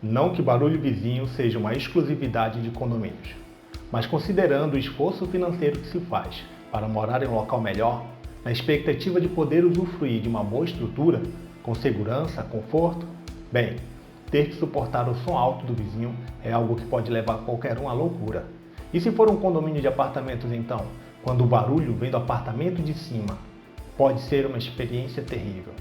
Não que barulho vizinho seja uma exclusividade de condomínios, mas considerando o esforço financeiro que se faz para morar em um local melhor, na expectativa de poder usufruir de uma boa estrutura, com segurança, conforto, bem, ter que suportar o som alto do vizinho é algo que pode levar qualquer um à loucura. E se for um condomínio de apartamentos então, quando o barulho vem do apartamento de cima, pode ser uma experiência terrível.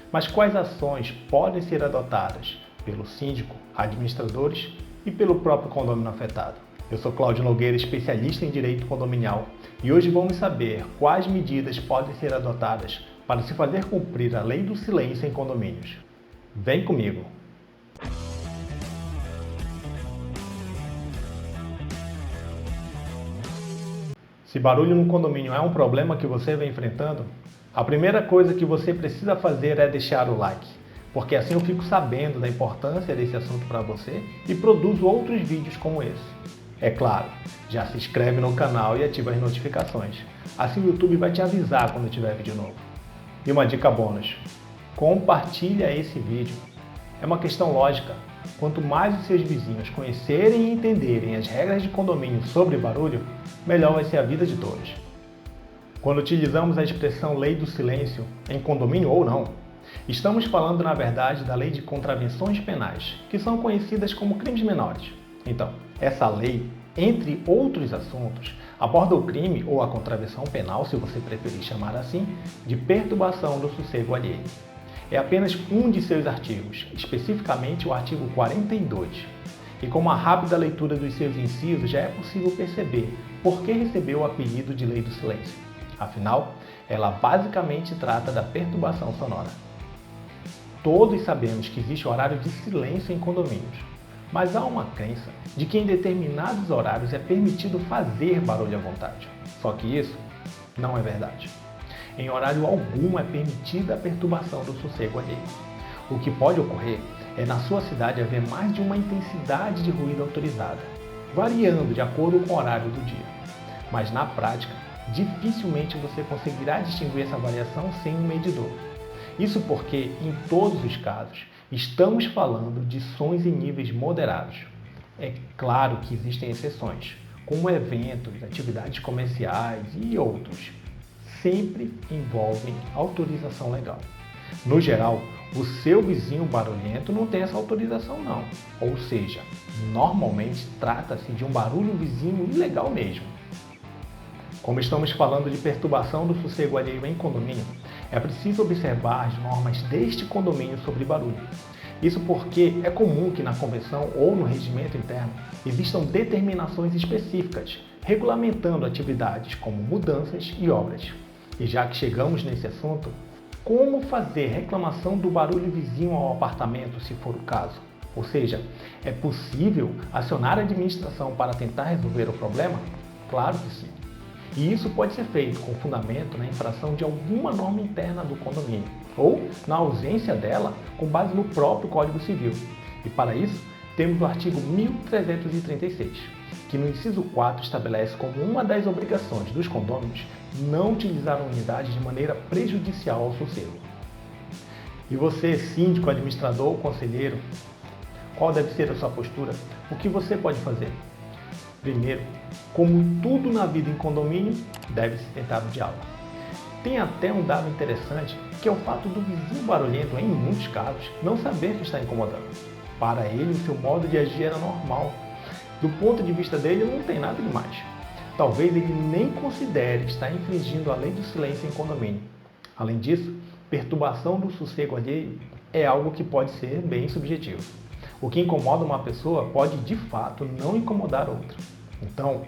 Mas quais ações podem ser adotadas pelo síndico, administradores e pelo próprio condomínio afetado? Eu sou Cláudio Nogueira, especialista em direito condominial, e hoje vamos saber quais medidas podem ser adotadas para se fazer cumprir a lei do silêncio em condomínios. Vem comigo! Se barulho no condomínio é um problema que você vem enfrentando, a primeira coisa que você precisa fazer é deixar o like, porque assim eu fico sabendo da importância desse assunto para você e produzo outros vídeos como esse. É claro, já se inscreve no canal e ativa as notificações, assim o YouTube vai te avisar quando tiver vídeo novo. E uma dica bônus, compartilha esse vídeo. É uma questão lógica, quanto mais os seus vizinhos conhecerem e entenderem as regras de condomínio sobre barulho, melhor vai ser a vida de todos. Quando utilizamos a expressão lei do silêncio, em condomínio ou não, estamos falando na verdade da lei de contravenções penais, que são conhecidas como crimes menores. Então, essa lei, entre outros assuntos, aborda o crime ou a contravenção penal, se você preferir chamar assim, de perturbação do sossego alheio. É apenas um de seus artigos, especificamente o artigo 42. E com uma rápida leitura dos seus incisos já é possível perceber por que recebeu o apelido de Lei do Silêncio. Afinal, ela basicamente trata da perturbação sonora. Todos sabemos que existe horário de silêncio em condomínios, mas há uma crença de que em determinados horários é permitido fazer barulho à vontade. Só que isso não é verdade. Em horário algum é permitida a perturbação do sossego alheio. O que pode ocorrer é na sua cidade haver mais de uma intensidade de ruído autorizada, variando de acordo com o horário do dia. Mas na prática, dificilmente você conseguirá distinguir essa variação sem um medidor. Isso porque, em todos os casos, estamos falando de sons em níveis moderados. É claro que existem exceções, como eventos, atividades comerciais e outros. Sempre envolvem autorização legal. No geral, o seu vizinho barulhento não tem essa autorização não. Ou seja, normalmente trata-se de um barulho vizinho ilegal mesmo. Como estamos falando de perturbação do sossego alheio em condomínio, é preciso observar as normas deste condomínio sobre barulho. Isso porque é comum que na convenção ou no regimento interno existam determinações específicas, regulamentando atividades como mudanças e obras. E já que chegamos nesse assunto, como fazer reclamação do barulho vizinho ao apartamento, se for o caso? Ou seja, é possível acionar a administração para tentar resolver o problema? Claro que sim. E isso pode ser feito com fundamento na infração de alguma norma interna do condomínio, ou, na ausência dela, com base no próprio Código Civil. E para isso, temos o artigo 1336, que no inciso 4 estabelece como uma das obrigações dos condôminos não utilizar a unidade de maneira prejudicial ao sossego. E você, síndico, administrador ou conselheiro, qual deve ser a sua postura? O que você pode fazer? Primeiro, como tudo na vida em condomínio, deve-se tentar o diálogo. Tem até um dado interessante, que é o fato do vizinho barulhento, em muitos casos, não saber que está incomodando. Para ele, o seu modo de agir era normal. Do ponto de vista dele, não tem nada demais. Talvez ele nem considere estar infringindo a lei do silêncio em condomínio. Além disso, perturbação do sossego alheio é algo que pode ser bem subjetivo. O que incomoda uma pessoa pode, de fato, não incomodar outra. Então,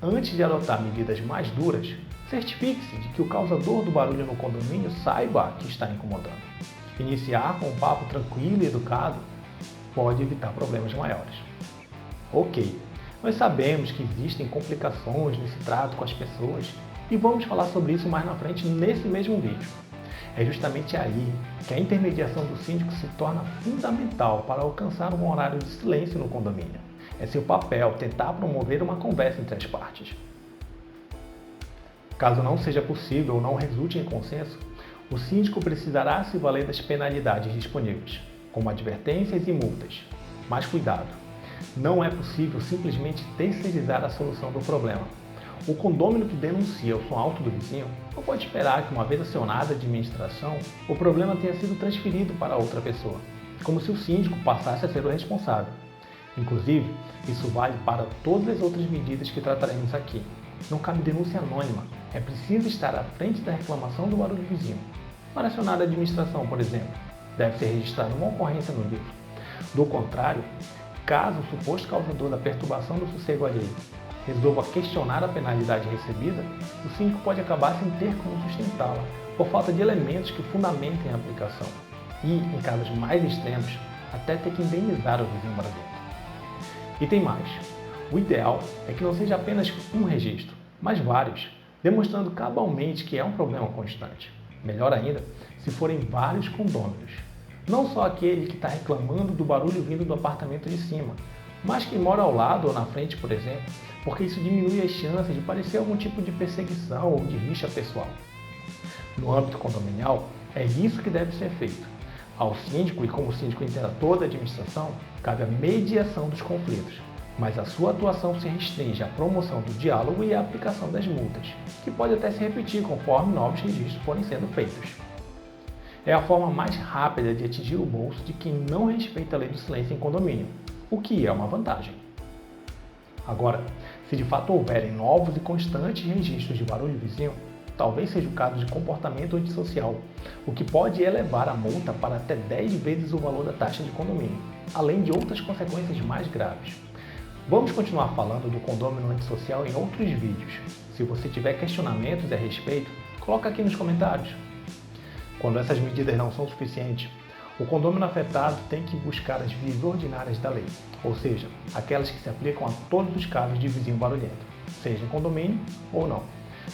antes de adotar medidas mais duras, certifique-se de que o causador do barulho no condomínio saiba que está incomodando. Iniciar com um papo tranquilo e educado pode evitar problemas maiores. Ok, nós sabemos que existem complicações nesse trato com as pessoas e vamos falar sobre isso mais na frente nesse mesmo vídeo. É justamente aí que a intermediação do síndico se torna fundamental para alcançar um horário de silêncio no condomínio. É seu papel tentar promover uma conversa entre as partes. Caso não seja possível ou não resulte em consenso, o síndico precisará se valer das penalidades disponíveis, como advertências e multas. Mas cuidado, não é possível simplesmente terceirizar a solução do problema. O condômino que denuncia o som alto do vizinho não pode esperar que, uma vez acionada a administração, o problema tenha sido transferido para outra pessoa, como se o síndico passasse a ser o responsável. Inclusive, isso vale para todas as outras medidas que trataremos aqui. Não cabe denúncia anônima, é preciso estar à frente da reclamação do barulho vizinho. Para acionar a administração, por exemplo, deve ser registrada uma ocorrência no livro. Do contrário, caso o suposto causador da perturbação do sossego alheio resolva questionar a penalidade recebida, o síndico pode acabar sem ter como sustentá-la, por falta de elementos que fundamentem a aplicação. E, em casos mais extremos, até ter que indenizar o vizinho barulhento. E tem mais. O ideal é que não seja apenas um registro, mas vários, demonstrando cabalmente que é um problema constante. Melhor ainda, se forem vários condôminos. Não só aquele que está reclamando do barulho vindo do apartamento de cima, mas quem mora ao lado ou na frente, por exemplo, porque isso diminui as chances de parecer algum tipo de perseguição ou de rixa pessoal. No âmbito condominial, é isso que deve ser feito. Ao síndico, e como o síndico integra toda a administração, cabe a mediação dos conflitos, mas a sua atuação se restringe à promoção do diálogo e à aplicação das multas, que pode até se repetir conforme novos registros forem sendo feitos. É a forma mais rápida de atingir o bolso de quem não respeita a lei do silêncio em condomínio, o que é uma vantagem. Agora, se de fato houverem novos e constantes registros de barulho vizinho, talvez seja o caso de comportamento antissocial, o que pode elevar a multa para até 10 vezes o valor da taxa de condomínio, além de outras consequências mais graves. Vamos continuar falando do condômino antissocial em outros vídeos. Se você tiver questionamentos a respeito, coloca aqui nos comentários. Quando essas medidas não são suficientes, o condômino afetado tem que buscar as vias ordinárias da lei, ou seja, aquelas que se aplicam a todos os casos de vizinho barulhento, seja em condomínio ou não.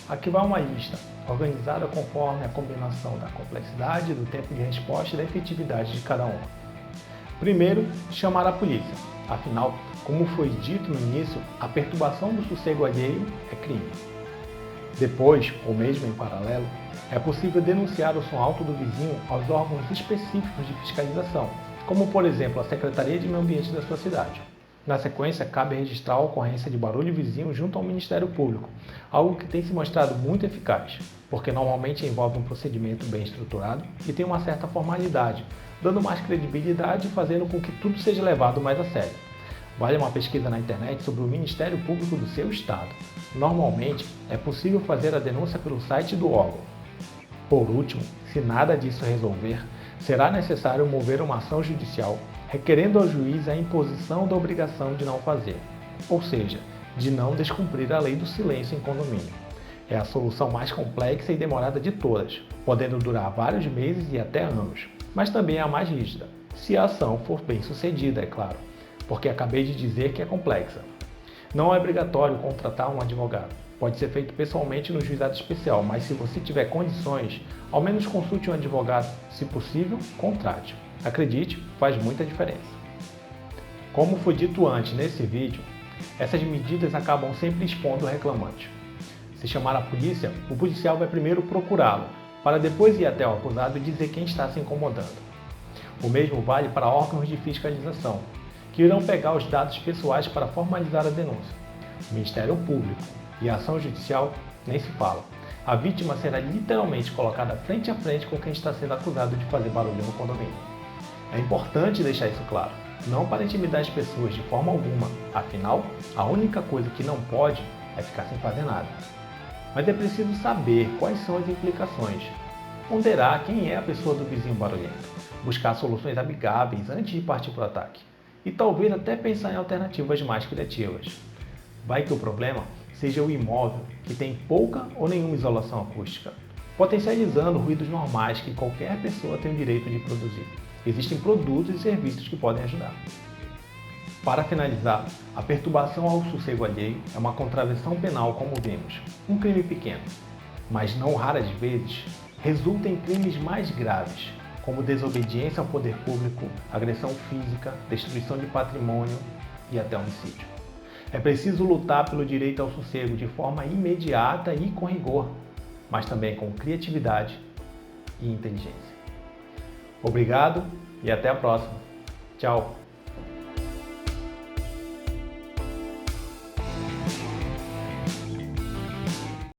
Aqui vai uma lista, organizada conforme a combinação da complexidade, do tempo de resposta e da efetividade de cada uma. Primeiro, chamar a polícia. Afinal, como foi dito no início, a perturbação do sossego alheio é crime. Depois, ou mesmo em paralelo, é possível denunciar o som alto do vizinho aos órgãos específicos de fiscalização, como por exemplo a Secretaria de Meio Ambiente da sua cidade. Na sequência, cabe registrar a ocorrência de barulho vizinho junto ao Ministério Público, algo que tem se mostrado muito eficaz, porque normalmente envolve um procedimento bem estruturado e tem uma certa formalidade, dando mais credibilidade e fazendo com que tudo seja levado mais a sério. Vale uma pesquisa na internet sobre o Ministério Público do seu estado. Normalmente, é possível fazer a denúncia pelo site do órgão. Por último, se nada disso resolver, será necessário mover uma ação judicial requerendo ao juiz a imposição da obrigação de não fazer, ou seja, de não descumprir a lei do silêncio em condomínio. É a solução mais complexa e demorada de todas, podendo durar vários meses e até anos, mas também é a mais rígida, se a ação for bem sucedida, é claro, porque acabei de dizer que é complexa. Não é obrigatório contratar um advogado. Pode ser feito pessoalmente no juizado especial, mas se você tiver condições, ao menos consulte um advogado. Se possível, contrate. Acredite, faz muita diferença. Como foi dito antes nesse vídeo, essas medidas acabam sempre expondo o reclamante. Se chamar a polícia, o policial vai primeiro procurá-lo, para depois ir até o acusado e dizer quem está se incomodando. O mesmo vale para órgãos de fiscalização, que irão pegar os dados pessoais para formalizar a denúncia. O Ministério Público e a ação judicial nem se fala. A vítima será literalmente colocada frente a frente com quem está sendo acusado de fazer barulho no condomínio. É importante deixar isso claro, não para intimidar as pessoas de forma alguma, afinal, a única coisa que não pode é ficar sem fazer nada. Mas é preciso saber quais são as implicações, ponderar quem é a pessoa do vizinho barulhento, buscar soluções amigáveis antes de partir para o ataque, e talvez até pensar em alternativas mais criativas. Vai que o problema seja o imóvel, que tem pouca ou nenhuma isolação acústica, potencializando ruídos normais que qualquer pessoa tem o direito de produzir. Existem produtos e serviços que podem ajudar. Para finalizar, a perturbação ao sossego alheio é uma contravenção penal, como vimos, um crime pequeno, mas não raras vezes resulta em crimes mais graves, como desobediência ao poder público, agressão física, destruição de patrimônio e até homicídio. É preciso lutar pelo direito ao sossego de forma imediata e com rigor, mas também com criatividade e inteligência. Obrigado e até a próxima. Tchau!